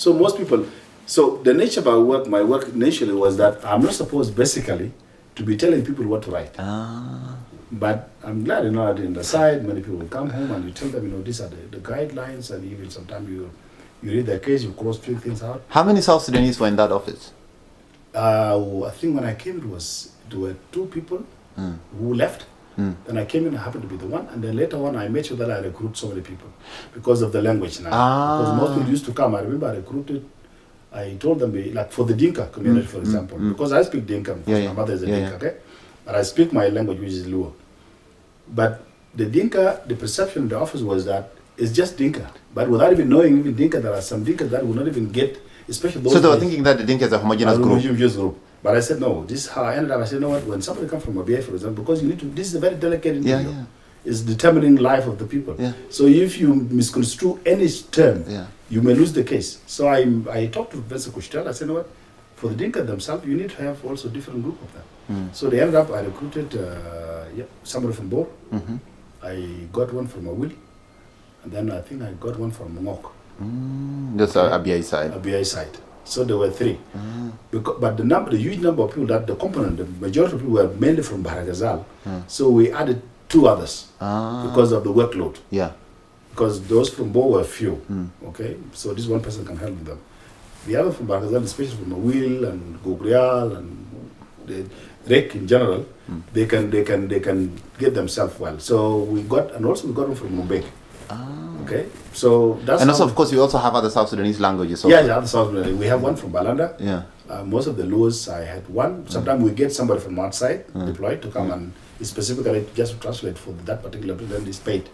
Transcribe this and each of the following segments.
So most people, so the nature of my work initially was that I'm not supposed basically to be telling people what to write. But I'm glad, that in the side, many people come home and you tell them, these are the guidelines, and even sometimes you read their case, you cross-check things out. How many South Sudanese were in that office? I think when I came, there were 2 people who left. Then I came in, I happened to be the one, and then later on I made sure that I recruit so many people because of the language now. Because most people used to come. I remember I told them, like for the Dinka community, for example, because I speak Dinka, because my mother is a Dinka, okay? But I speak my language, which is Luo. But the Dinka, the perception in the office was that it's just Dinka. But without even knowing even Dinka, there are some Dinka that will not even get, especially those. So they were thinking that the Dinka is a homogeneous group. But I said, no, this is how I ended up. I said, when somebody comes from Abia, for example, because this is a very delicate interview. It's determining life of the people. So if you misconstrue any term, you may lose the case. So I talked to Professor Kushtel. I said, for the Dinka themselves, you need to have also different group of them. So they ended up, I recruited somebody from Bor. I got one from Awil. And then I think I got one from Ngok. That's Abia side. Abia side. So there were 3. But the huge number of people the majority of people were mainly from Baragazal. So we added 2 others because of the workload. Because those from Bo were few. Okay, so this one person can help them. The other from Baragazal, especially from Awil and Gogrial and the Rek in general, they can get themselves well. So we got one from Mubek. Okay, so that's. And also, of course, you also have other South Sudanese languages. Also. Other South Sudanese. We have one from Balanda. Most of the Luos, I had one. Sometimes we get somebody from outside deployed to come and specifically just to translate for that particular people. Then is paid.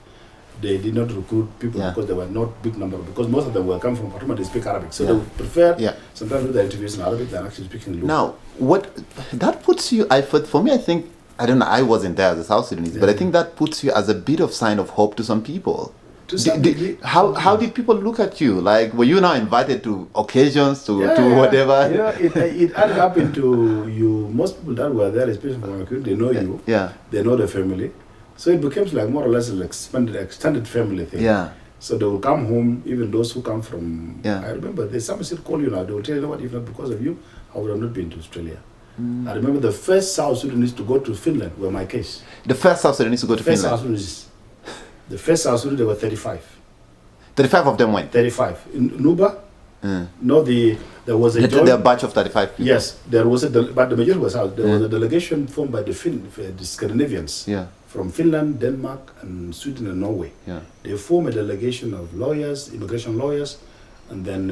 They did not recruit people because there were not big number. Because most of them were coming from Patuma, they speak Arabic, so they would prefer sometimes do the interviews in Arabic than actually speaking Luo. Now, what that puts you? For me, I think I don't know. I wasn't there as a South Sudanese, but I think that puts you as a bit of sign of hope to some people. How did people look at you? Like, were you now invited to occasions, to whatever? It added up into you. Most people that were there, especially from America, they know you. They know the family. So it becomes like more or less an extended family thing. So they will come home, even those who come from. I remember there's somebody still call you now. They will tell you, if not because of you, I would have not been to Australia. I remember the first South Sudanese to go to Finland were my case. The first South Sudanese to go to Finland? South Sudanese. The first South Sudanese, there were 35. 35 of them went? 35. In Nuba, there was a the batch of 35 people. Yes, there was but the majority was out. There was a delegation formed by the Scandinavians from Finland, Denmark, and Sweden and Norway. They formed a delegation of lawyers, immigration lawyers, and then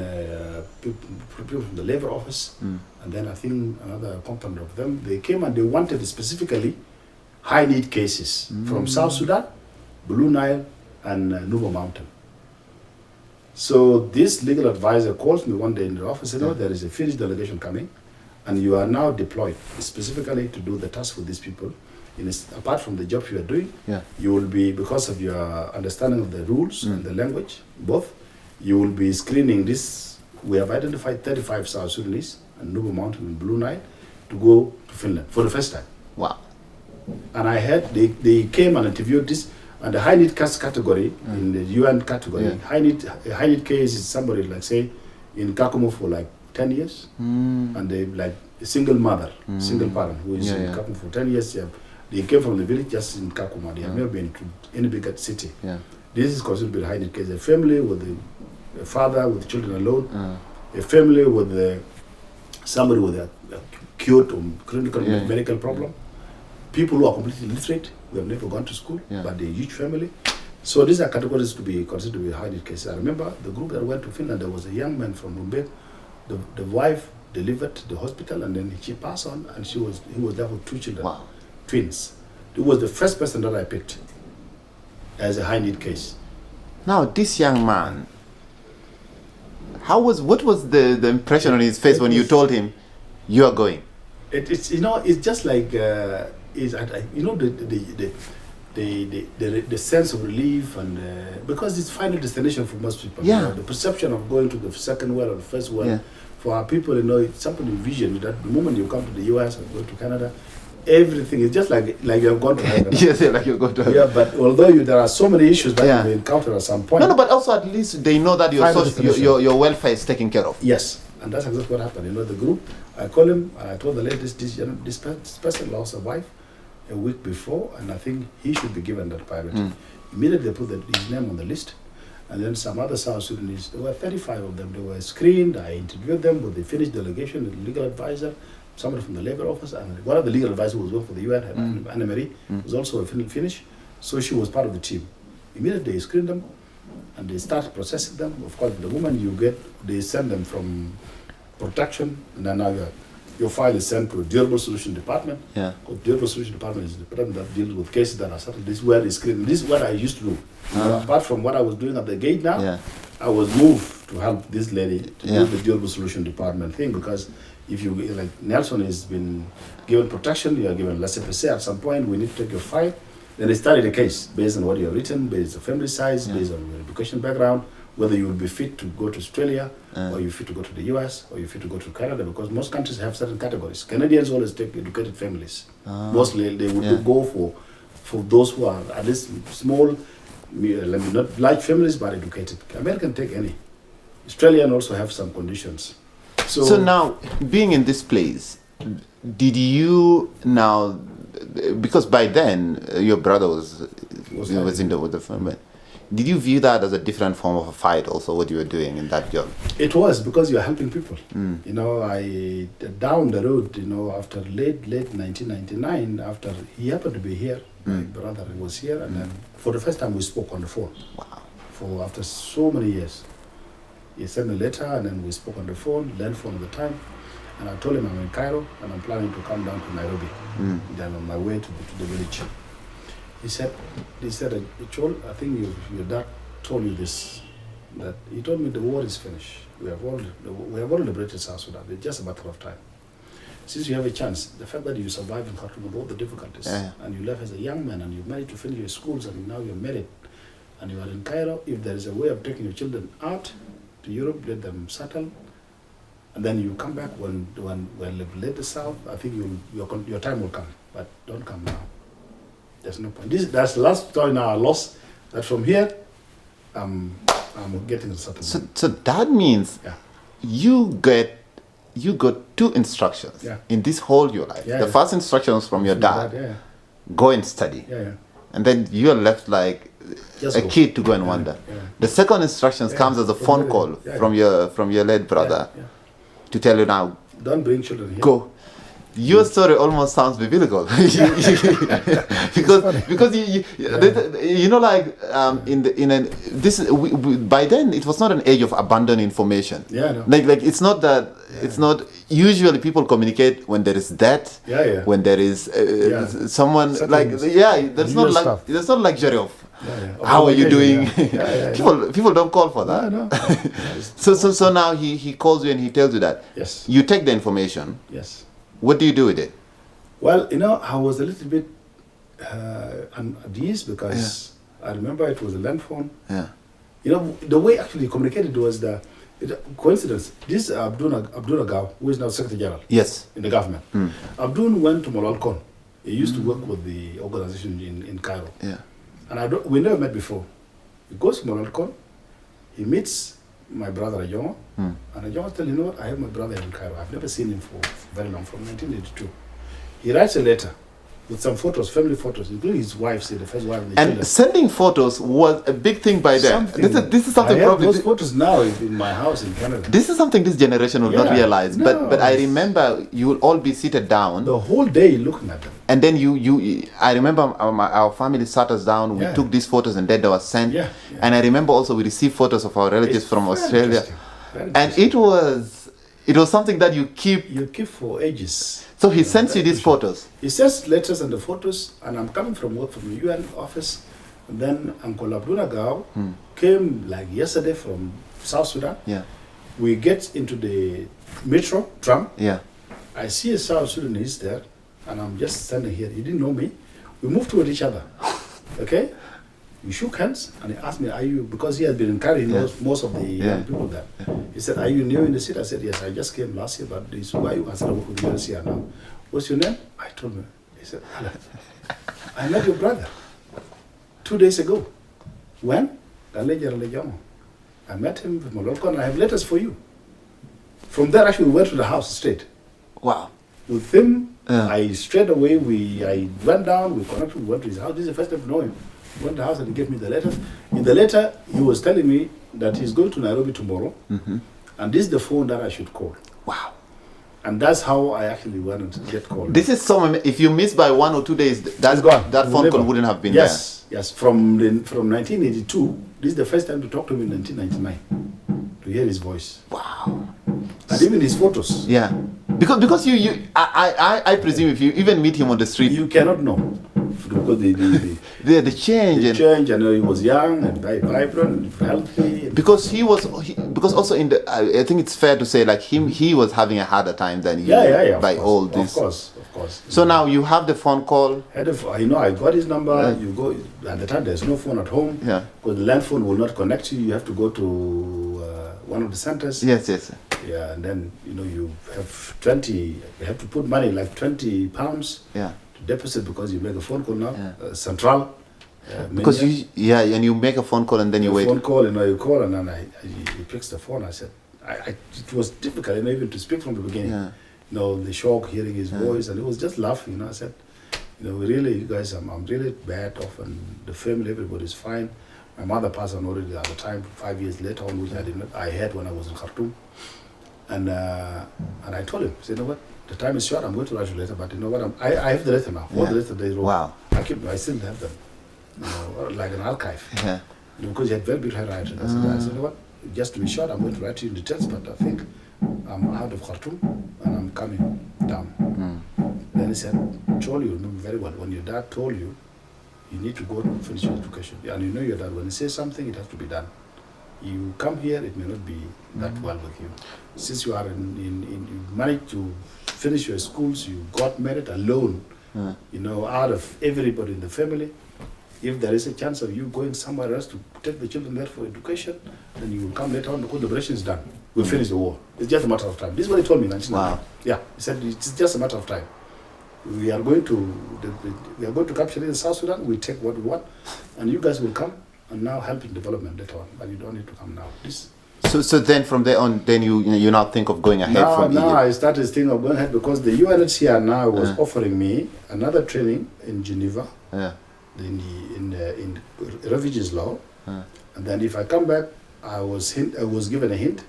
people from the labor office, and then I think another component of them. They came and they wanted specifically high need cases from South Sudan, Blue Nile, and Nuba Mountain. So this legal advisor calls me one day in the office and said, there is a Finnish delegation coming, and you are now deployed specifically to do the task for these people. Apart from the job you are doing, you will be, because of your understanding of the rules and the language, both, you will be screening this. We have identified 35 South Sudanese and Nuba Mountain and Blue Nile to go to Finland for the first time. Wow. And I heard they came and interviewed this. And the high need case category, in the UN category, high need case is somebody like say in Kakumu for like 10 years, and they like a single mother, single parent who is in Kakumu for 10 years. They came from the village just in Kakuma. They have never been to any bigger city. This is considered to be a high need case. A family with a father with children alone, a family with somebody with a acute or clinical medical problem, people who are completely illiterate, who have never gone to school, but they're a huge family. So these are categories to be considered to be high need cases. I remember the group that went to Finland, there was a young man from Rumbek. The wife delivered to the hospital and then she passed on, and he was there with 2 children, twins. It was the first person that I picked as a high need case. Now this young man, what was the impression on his face when you told him you are going? It's just like the sense of relief, and because it's final destination for most people. The perception of going to the second world or the first world, for our people, it's something in vision that the moment you come to the US or go to Canada, everything is just like you've gone to heaven. Yes, yeah, like you're going to heaven. Yeah, but although there are so many issues that you encounter at some point. No, but also at least they know that your welfare is taken care of. Yes, and that's exactly what happened. You know, the group, I called him, and I told the lady, this person lost a wife a week before, and I think he should be given that priority. Immediately they put his name on the list, and then some other South Sudanese, there were 35 of them, they were screened, I interviewed them with the Finnish delegation, the legal advisor, somebody from the labor office, and one of the legal advisors was working for the UN, Anna Marie, was also a Finnish, so she was part of the team. Immediately they screened them, and they start processing them. Of course, the moment you get, they send them from protection, and then now your file is sent to a durable solution department. Yeah. Because durable solution department is the department that deals with cases that are settled. This is where they screen. This is what I used to do. Apart from what I was doing at the gate now, I was moved to help this lady to do the durable solution department thing, because if you, like Nelson has been given protection, you are given laissez-passer. At some point, we need to take your file. Then they study the case based on what you have written, based on family size, based on your education background, whether you will be fit to go to Australia, or you're fit to go to the US, or you're fit to go to Canada, because most countries have certain categories. Canadians always take educated families. Mostly they would go for those who are at least small, not large families, but educated. American take any. Australian also have some conditions. So now, being in this place, did you now, because by then your brother was in the family, did you view that as a different form of a fight also, what you were doing in that job? It was, because you're helping people. You know, I, down the road, you know, after late 1999, after he happened to be here, my brother was here, and then for the first time we spoke on the phone. Wow. After so many years. He sent me a letter, and then we spoke on the phone, landphone at the time, and I told him I'm in Cairo, and I'm planning to come down to Nairobi. Then on my way to the village. He said, Chol, I think your dad told you this, that he told me the war is finished. We have all liberated South Sudan. It's just a matter of time. Since you have a chance, the fact that you survived in Khartoum with all the difficulties, and you left as a young man, and you managed to finish your schools, and now you're married, and you are in Cairo, if there is a way of taking your children out to Europe, let them settle, and then you come back when liberate the South, I think your time will come, but don't come now. There's no point. That's the last story now I lost. That from here, I'm getting a settlement. So that means you got two instructions in this whole your life. The first instruction was from your dad. Go and study. And then you're left like just a kid to go and wander. The second instructions comes as a phone call from your late brother to tell you now, don't bring children here. Go. Your story almost sounds biblical because you know, like by then it was not an age of abundant information. Like it's not that it's not usually people communicate when there is death, when there is someone like there's not luxury of how are you doing. People don't call for that. So now he calls you and he tells you that you take the information. What do you do with it? Well, you know, I was a little bit at ease, because I remember it was a land phone. You know, the way actually communicated was coincidence. This Abdul Agao, who is now Secretary General in the government. Abdul went to Molalkon. He used to work with the organization in Cairo. And we never met before. He goes to Molalkon, he meets my brother Ajongo, and Ajongo tells him, you know what, I have my brother in Cairo. I've never seen him for very long, from 1982. He writes a letter with some photos, family photos, including his wife, the first wife. And children. Sending photos was a big thing by then. This is something. I have those photos now in my house in Canada. This is something this generation will not realize. But I remember you will all be seated down the whole day looking at them. And then I remember our family sat us down. We took these photos, and then they were sent. And I remember also we received photos of our relatives from Australia, and it was something that you keep for ages. So he sends you these photos. He sends letters and the photos, and I'm coming from work from the UN office, and then Uncle Abdul Agao came like yesterday from South Sudan. We get into the metro tram. I see a South Sudanese there, and I'm just standing here. He didn't know me. We moved toward each other. Okay? We shook hands, and he asked me, are you, because he had been in Cairo, he knows most of the young people there. He said, are you new in the city? I said, yes, I just came last year, but this is why you. I said, I work with the UNCR now. What's your name? I told him. He He said, Alan, I met your brother 2 days ago. When? I met him with Moloko and I have letters for you. From there, actually, we went to the house straight. Wow. With him, I straight away, I went down, we connected, we went to his house. This is the first time to know him. We went to the house and he gave me the letters. In the letter, he was telling me that he's going to Nairobi tomorrow. And this is the phone that I should call. Wow. And that's how I actually wanted to get called. This is so, if you miss by 1 or 2 days, It's gone. that phone call wouldn't have been Yes. From 1982, this is the first time to talk to him in 1999, to hear his voice. Wow. And even his photos. Yeah. Because I presume if you even meet him on the street, You cannot know. Because the change. the change, and he was young and very vibrant, healthy. Because because also in the, I think it's fair to say, like he was having a harder time than you by all this. Of course. So now you have the phone call. I got his number. You go at the time. There's no phone at home. Yeah. Because the land phone will not connect you. You have to go to one of the centers. Yes. Yeah, and then you have 20. You have to put money like £20. Yeah. To deposit because you make a phone call now. Central. Because and you make a phone call and then you wait. Phone call, you call and then he picks the phone. I said, it was difficult, even to speak from the beginning. Yeah. The shock, hearing his voice, and it was just laughing. I said, really, you guys, I'm really bad off, and the family, everybody's fine. My mother passed on already at the time, 5 years later on, which I had when I was in Khartoum. And I told him, I said, you know what, the time is short, I'm going to write you a letter, but you know what, I have the letter now. All the letter they wrote. Wow. I still have them, like an archive. Yeah. Because he had very beautiful handwriting. I said, you know what, just to be short, I'm going to write you in details, but I think I'm out of Khartoum and I'm coming down. Then he said, Chol, you remember very well, when your dad told you, you need to go and finish your education. And you know your dad, when he says something, it has to be done. You come here, it may not be that well with you. Since you are you managed to finish your schools, you got married alone, out of everybody in the family. If there is a chance of you going somewhere else to take the children there for education, then you will come later on because the operation is done. We'll finish the war. It's just a matter of time. This is what he told me in 1990. Wow. Yeah, he said it's just a matter of time. We are going to capture it in South Sudan. We take what we want, and you guys will come and now help in development later on. But you don't need to come now. So then from there on, then you now think of going ahead from Egypt. Now I started thinking of going ahead because the UNHCR now was offering me another training in Geneva. In refugees law, and then if I come back, I was given a hint.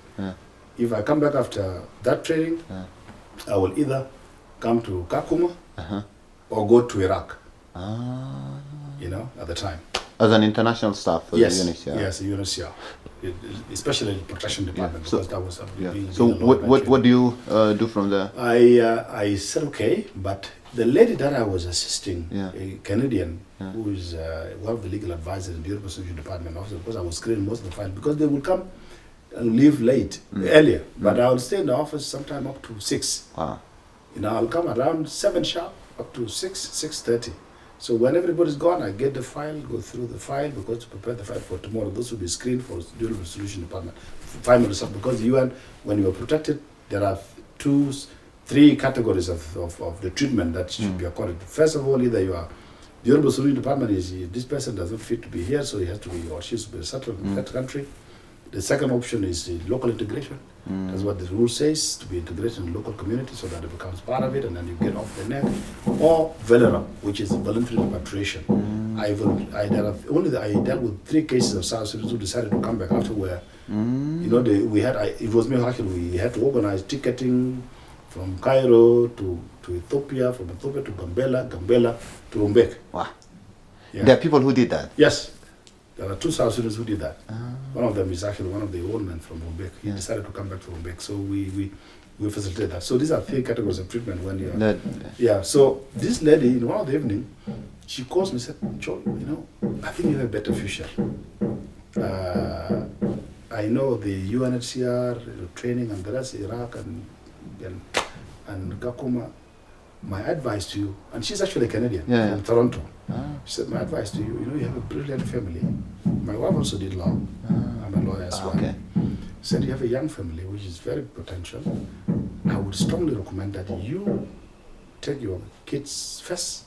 If I come back after that training, I will either come to Kakuma or go to Iraq. At the time. As an international staff for the UNHCR. Yes, the UNHCR, especially the protection department, because that was So what do you do from there? I said okay, but the lady that I was assisting, a Canadian, who is one of the legal advisors in the Resettlement Department office, because I was screening most of the files, because they would come and leave earlier, but I would stay in the office sometime up to 6. Wow. I'll come around 7 sharp up to 6:30. So when everybody's gone, I get the file, go through the file, because to prepare the file for tomorrow, those will be screened for dual resolution department. Final result, because the UN, when you are protected, there are 3 categories of the treatment that should be accorded. First of all, either you are, the Honorable Solution Department is, this person doesn't fit to be here, so he has to be, or she has to be settled in that country. The second option is local integration. That's what the rule says, to be integrated in the local community so that it becomes part of it and then you get off the neck. Or VELERA, which is voluntary repatriation. I dealt with 3 cases of South Sudanese who decided to come back after where, it was me actually, we had to organize ticketing from Cairo to Ethiopia, from Ethiopia to Gambela to Rumbek. Wow. Yeah. There are people who did that? Yes. There are 2 South Sudanese who did that. One of them is actually one of the old men from Rumbek. He decided to come back to Rumbek. So we facilitated that. So these are 3 categories of treatment when you are... Yeah, so this lady, in one of the evening, she calls me and said, Chol, I think you have a better future. I know the UNHCR training and the rest, Iraq and Kakuma. My advice to you, and she's actually a Canadian from Toronto. She said, my advice to you, you have a brilliant family. My wife also did law. I'm a lawyer as well. Okay. Said you have a young family, which is very potential. I would strongly recommend that you take your kids first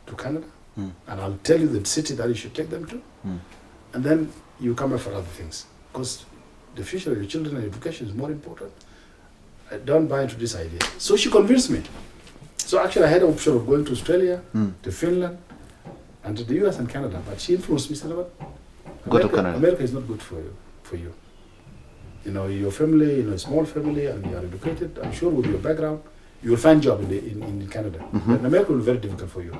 to Canada, and I'll tell you the city that you should take them to, and then you come up for other things. Because the future of your children and education is more important. I don't buy into this idea. So she convinced me. So actually I had an option of going to Australia, to Finland, and to the US and Canada, but she influenced me, said, go to Canada. America is not good for you. You know, your family, you know, a small family, and you are educated, I'm sure with your background, you will find job in Canada. But in America will be very difficult for you.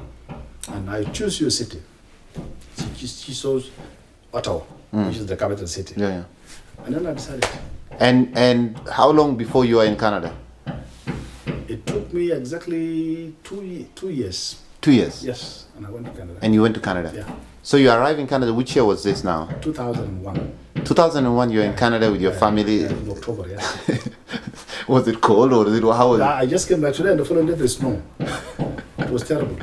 And I choose your city. She chose Ottawa, which is the capital city. Yeah. And then I decided. And how long before you are in Canada? It took me exactly 2 years. 2 years? Yes, and I went to Canada. And you went to Canada? Yeah. So you arrived in Canada, which year was this now? 2001. 2001, you're in Canada with your family? Yeah, in October, yeah. Was it cold or how was it? I just came back today and the following day there's snow. It was terrible.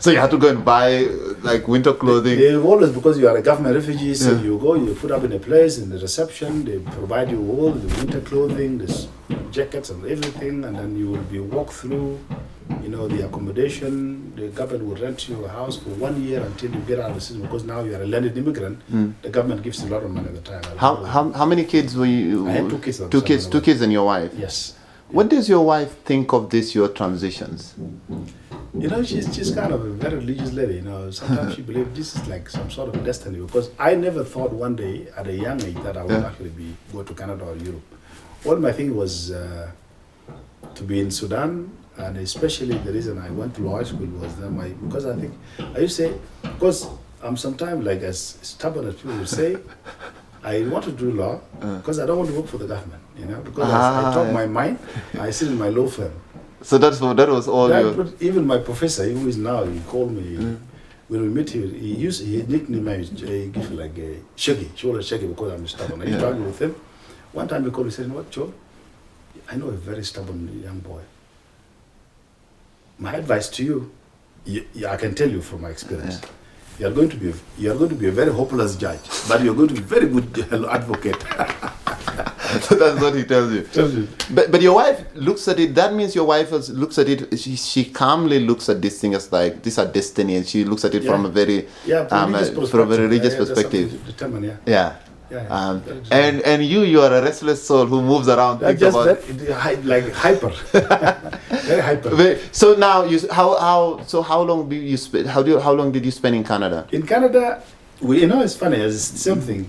So you had to go and buy like winter clothing? They always, because you are a government refugee, so you go, you put up in a place, in the reception, they provide you all the winter clothing, the jackets and everything, and then you will be walked through, you know, the accommodation. The government will rent you a house for 1 year until you get out of the system, because now you are a landed immigrant. The government gives you a lot of money at the time. How many kids were you? I had 2 kids. Two kids and your wife? Yes. What does your wife think of this, your transitions? You know, she's kind of a very religious lady, you know. Sometimes she believes this is like some sort of destiny, because I never thought one day at a young age that I would actually go to Canada or Europe. All my thing was to be in Sudan, and especially the reason I went to law school was that because I used to say, because I'm sometimes like as stubborn as people would say, I want to do law because I don't want to work for the government, you know, because I talk my mind, I sit in my law firm. So that was all even my professor, who is now, he called me, when we met, he nicknamed me, give like a Shaggy, Chol Ajongo, because I'm stubborn. I used to argue with him. One time he called me and said, you know what, Chol, I know a very stubborn young boy. My advice to you, I can tell you from my experience, you are going to be a very hopeless judge, but you're going to be a very good advocate. So that's what he tells you. But your wife looks at it. That means your wife looks at it. She calmly looks at these things as like these are destiny, and she looks at it from a very religious perspective. And you are a restless soul who moves around. Like hyper, very hyper. So now how long do you spend? How long did you spend in Canada? In Canada, it's funny. It's the same thing.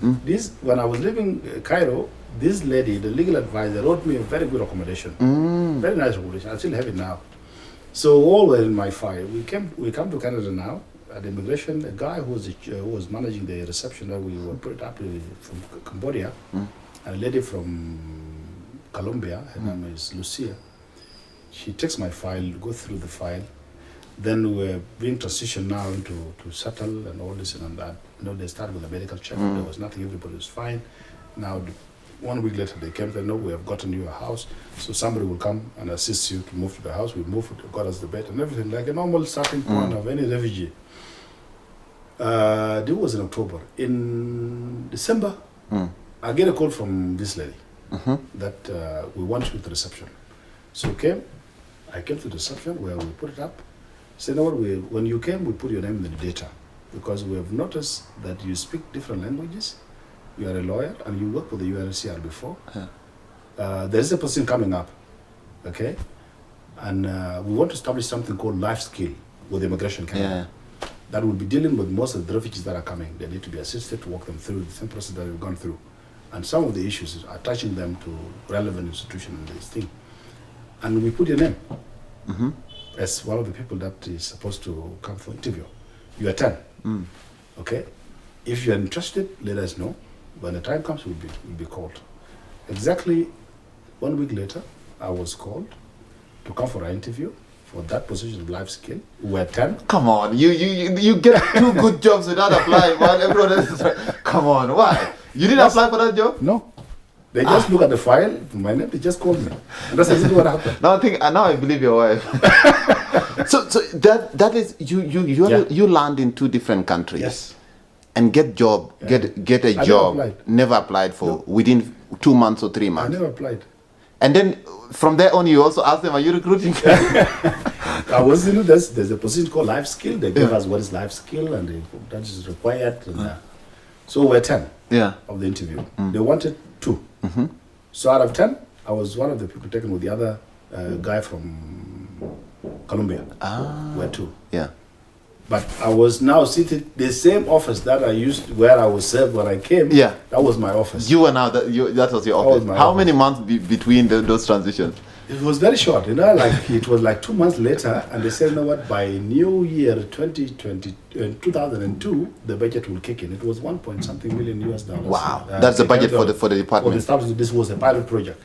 When I was living in Cairo, this lady, the legal advisor, wrote me a very good accommodation. Very nice accommodation. I still have it now. So all were in my file. We come to Canada now. At immigration, a guy who was managing the reception that we were put up from Cambodia, and a lady from Colombia, her name is Lucia. She takes my file, go through the file. Then we're being transitioned now to settle and all this and that. You know, they start with a medical check. There was nothing, everybody was fine. Now, 1 week later, they came, they know we have gotten you a house, so somebody will come and assist you to move to the house. We moved, got us the bed and everything, like a normal starting point of any refugee. This was in October. In December, I get a call from this lady that we want you to the reception. So I came to the reception where we put it up. Said, no, when you came, we put your name in the data because we have noticed that you speak different languages. You are a lawyer and you worked for the UNHCR before. There is a position coming up, okay? And we want to establish something called life skill with Immigration Canada. That will be dealing with most of the refugees that are coming. They need to be assisted to walk them through the same process that we've gone through. And some of the issues are attaching them to relevant institutions in this thing. And we put your name as one of the people that is supposed to come for interview. You attend, okay? If you're interested, let us know. When the time comes, we'll be called. Exactly 1 week later, I was called to come for an interview for that position of life skill. We were 10. Come on, you get 2 good jobs without applying while everyone else is like, come on, why? You didn't apply for that job? No. They just look at the file, my name, they just called me. And that's exactly what happened. Now I believe your wife. so that is you land in 2 different countries. Yes. And get a job. Never applied for within 2 months or 3 months. I never applied. And then from there on, you also ask them, are you recruiting? I was, there's a position called life skill. They give us what is life skill, and that is required. And, so we're 10 of the interview. They wanted 2. So out of 10, I was one of the people taken with the other guy from Colombia. We're 2. Yeah. But I was now seated the same office that I used where I was served when I came. Yeah. That was my office. You were now that was your office. How many months between those transitions? It was very short, like it was like 2 months later, and they said, you know what, by New Year 2002, the budget will kick in. It was 1 point something million US dollars. Wow, that's the budget for the department. This was a pilot project.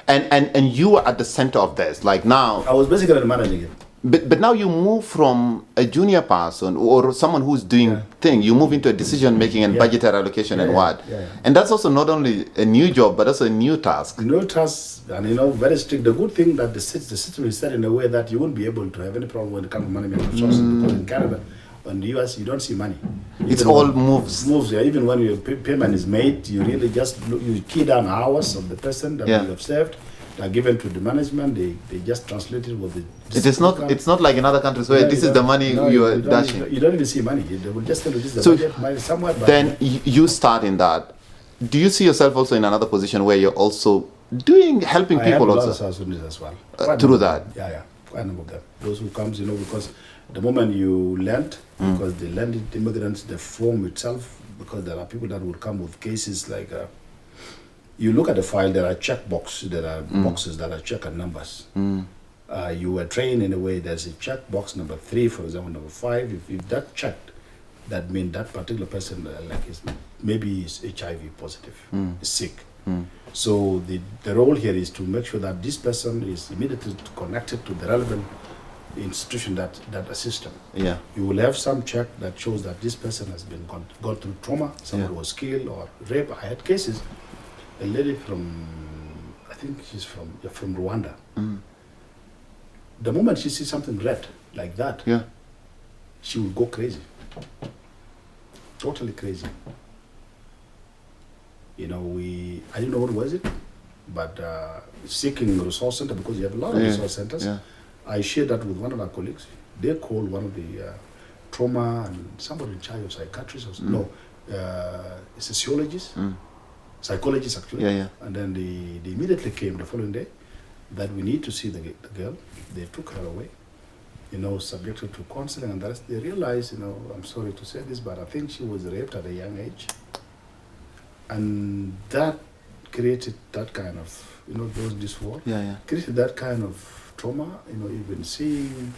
And you were at the center of this, like now. I was basically managing it. But now you move from a junior person or someone who's doing thing, you move into a decision making and budgetary allocation and what. And that's also not only a new job, but also a new task. New task, and very strict. The good thing that the system is set in a way that you won't be able to have any problem when it comes to money management resources, because in Canada, in the US, you don't see money. It's all moves. Moves, yeah. Even when your payment is made, you really just you key down hours of the person that you have served. Are given to the management. They just translate it with the. It's not like in other countries where this is the money you are dashing. You don't even see money. They will just tell you this is the budget money somewhere. Then you start in that. Do you see yourself also in another position where you're also helping people also? I have South Sudanese as well. Through that. Yeah. Quite a number of them. Those who comes, because the moment you land, because the landed immigrants, the form itself, because there are people that would come with cases like. You look at the file, there are check boxes, there are boxes that are check and numbers. You were trained in a way, there's a check box number 3, for example, number 5. If that checked, that means that particular person maybe is HIV positive, is sick. So the role here is to make sure that this person is immediately connected to the relevant institution that assists them. Yeah. You will have some check that shows that this person has been gone through trauma, someone was killed or rape. I had cases. A lady from, I think she's from Rwanda. The moment she sees something red like that, she will go crazy. Totally crazy. I didn't know what was it, but seeking resource center, because you have a lot of resource centers. I shared that with one of our colleagues. They called one of the trauma and somebody in charge of psychiatrist. A sociologist. Psychologist actually, and then they immediately came the following day that we need to see the girl. They took her away, subjected to counseling, and they realized, I'm sorry to say this, but I think she was raped at a young age, and that created that kind of, this war, created that kind of trauma, even seeing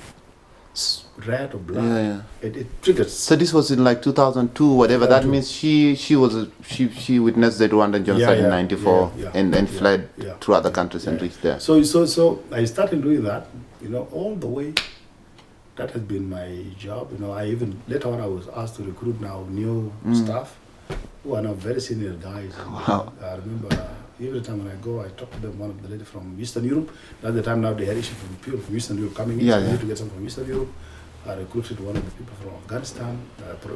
red or blood, it triggers. So this was in like 2002, whatever. That means she witnessed the Rwandan genocide in '94 and fled through other countries and reached there. So I started doing that, all the way. That has been my job. I even later on I was asked to recruit now new staff who are now very senior guys. And, I remember. Every time when I go, I talk to them, one of the ladies from Eastern Europe. At the time now they had issue from people from Eastern Europe coming in, so I need to get some from Eastern Europe. I recruited one of the people from Afghanistan,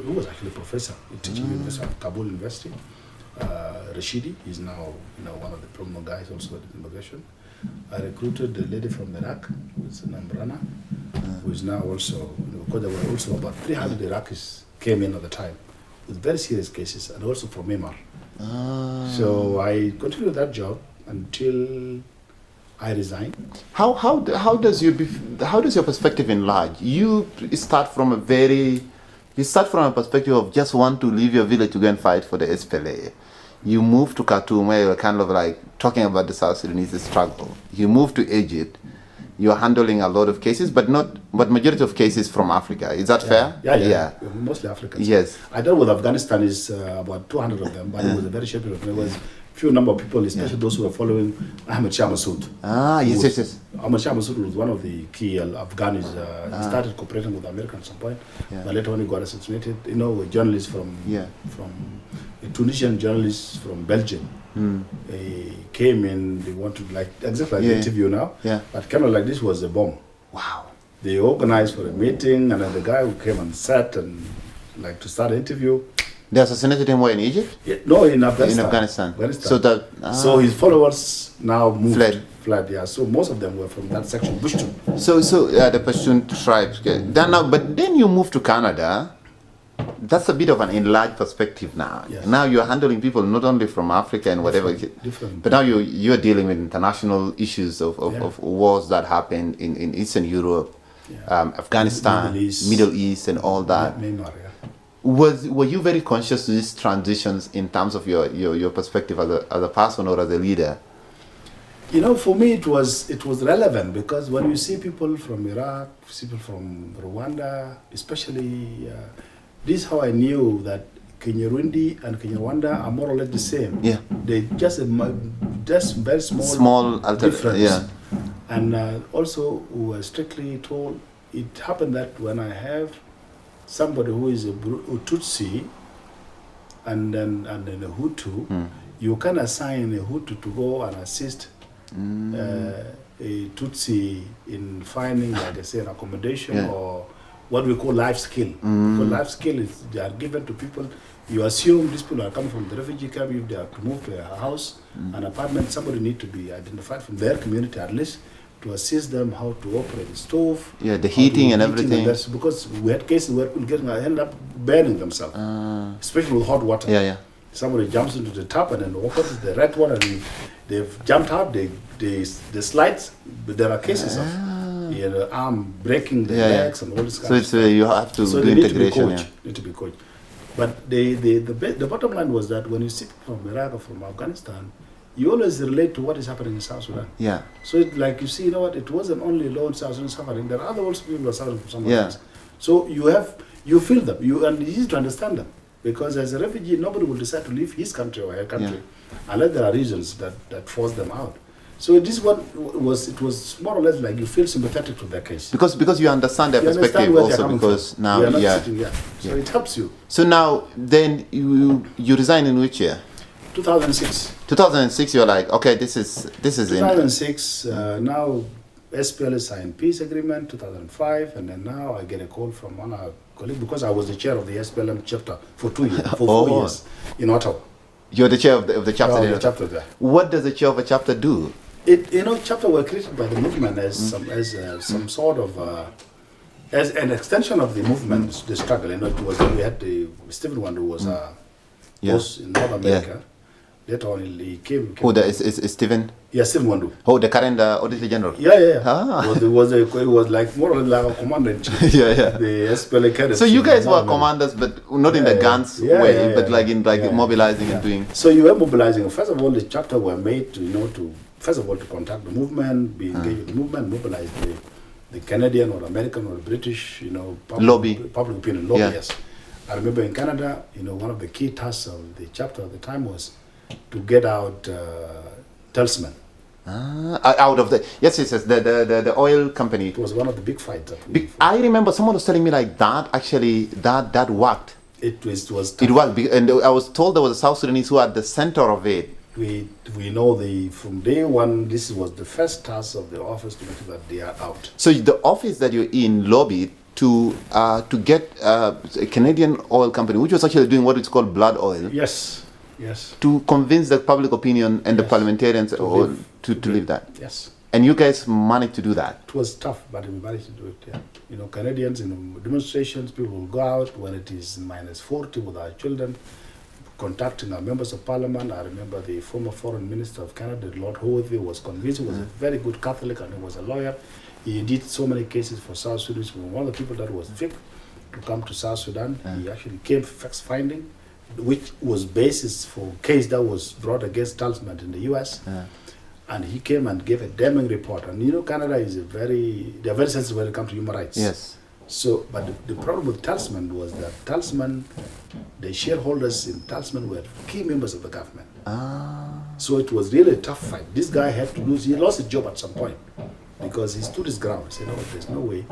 who was actually a professor in teaching University of Kabul University. Rashidi, he's now one of the prominent guys also at immigration. I recruited the lady from Iraq, who's an Ambrana, who is now also, because there were also about 300 Iraqis came in at the time with very serious cases, and also from Myanmar. So I continued that job until I resigned. How does your perspective enlarge? You start from a perspective of just want to leave your village to go and fight for the SPLA. You move to Khartoum, where you're kind of like talking about the South Sudanese struggle. You move to Egypt. You're handling a lot of cases, but majority of cases from Africa. Is that fair? Yeah. Mostly Africans. Yes. I dealt with Afghanistan, is about 200 of them, but it was a very short period. There was few number of people, especially those who were following Ahmed Shah Massoud. Yes. Ahmed Shah Massoud was one of the key Afghans. He started cooperating with America at some point, but later when he got assassinated, a journalist from a Tunisian journalist from Belgium. He came in, they wanted exactly like the interview now, but kind of like this was a bomb. Wow. They organized for a meeting, and then the guy who came and sat and to start the interview, They assassinated him where, in Egypt? Yeah, no, in Afghanistan. In Afghanistan. So that so his followers now moved. Fled. Yeah. So most of them were from that section, Pushtun. So the Pashtun tribes. Okay. But then you moved to Canada. That's a bit of an enlarged perspective now. Yes. Now you're handling people not only from Africa and whatever, different. but now you're dealing with international issues of wars that happened in Eastern Europe, Afghanistan, Middle East, and all that. Myanmar, Were you very conscious to these transitions in terms of your perspective as a person or as a leader? You know, for me it was relevant because when you see people from Iraq, people from Rwanda, especially, this is how I knew that Kinyarwanda and Kinyarwanda are more or less the same. Yeah. They just very small difference. Yeah. And also we were strictly told, it happened that when I have somebody who is a Tutsi and then a Hutu, you can assign a Hutu to go and assist a Tutsi in finding, like I say, an accommodation or what we call life skill. Because life skill is they are given to people. You assume these people are coming from the refugee camp. If they are to move to a house, an apartment, somebody need to be identified from their community at least to assist them how to operate the stove. Yeah, the heating and everything. Because we had cases where people end up burning themselves, especially with hot water. Yeah. Somebody jumps into the tap and then opens the red water and they've jumped out, they slides, but there are cases of arm breaking the legs and all this kind of stuff. So you have to do integration. Need to be coached. But the bottom line was that when you see people from Iraq or from Afghanistan, you always relate to what is happening in South Sudan. Yeah. So like you see, you know what, it wasn't only lone South Sudan suffering, there are other also people who are suffering from somewhere else. So you feel them, and it's easy to understand them. Because as a refugee, nobody will decide to leave his country or her country unless there are reasons that force them out. So this one was more or less like you feel sympathetic to their case. Because you understand their perspective also, because from. now So it helps you. So now then you resign in which year? 2006. 2006 you're like, okay, this is 2006 now SPLA signed peace agreement 2005, and then now I get a call from one of our colleagues because I was the chair of the SPLM chapter for 2 years, for 4 years in Ottawa. You're the chair of the chapter there. The chapter there. What does the chair of a chapter do? Chapter were created by the movement as some sort of as an extension of the movement, the struggle. It was we had the Stephen Wanda who was boss in North America. Later on, he came. Who is Stephen? Yeah, Stephen Wandu. Oh, the current Auditor General. Yeah. Ah. It was like more or less like a commander in chief. The SPLA cadets. So you guys were commanders, but not in the guns way, but like in mobilizing and doing. So you were mobilizing. First of all, the chapter were made to first of all to contact the movement, be engaged with the movement, mobilize the Canadian or American or British, public opinion lobby. Yes. I remember in Canada, one of the key tasks of the chapter at the time was to get out talisman. Out of the the oil company. It was one of the big fights. I remember someone was telling me like that actually that worked. It was tough. It worked, and I was told there was a South Sudanese who at the center of it. We know from day one this was the first task of the office to make sure that they are out. So the office that you're in lobbied to get a Canadian oil company, which was actually doing what is called blood oil. Yes. To convince the public opinion and the parliamentarians to leave that. Yes. And you guys managed to do that. It was tough, but we managed to do it. Yeah. Canadians in demonstrations, people will go out when it is -40 with our children, contacting our members of parliament. I remember the former foreign minister of Canada, Lord Howarthby, was convinced. He was a very good Catholic and he was a lawyer. He did so many cases for South Sudan. One of the people that was picked to come to South Sudan, he actually came for fact finding, which was basis for case that was brought against Talisman in the U.S. And he came and gave a damning report. And Canada is they are very sensitive when it comes to human rights. Yes. So, but the problem with Talisman was that Talisman, the shareholders in Talisman were key members of the government. So it was really a tough fight. This guy had to lose. He lost his job at some point because he stood his ground. He said, "No, there's no way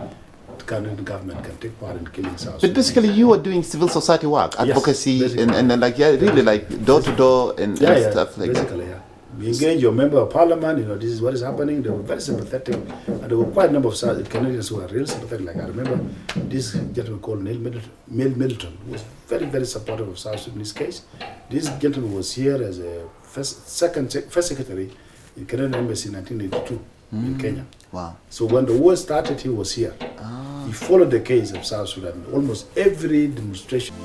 the Canadian government can take part in killing South Sudanese." But basically, you were doing civil society work, advocacy, and then really like door to door and stuff like that. We engaged your member of parliament, you know, this is what is happening. They were very sympathetic. And there were quite a number of Canadians who were real sympathetic. Like I remember this gentleman called Neil Middleton, who was very, very supportive of South Sudanese case. This gentleman was here as a first secretary in Canadian Embassy in 1982 in Kenya. Wow. So when the war started, he was here. He followed the case of South Sudan, almost every demonstration.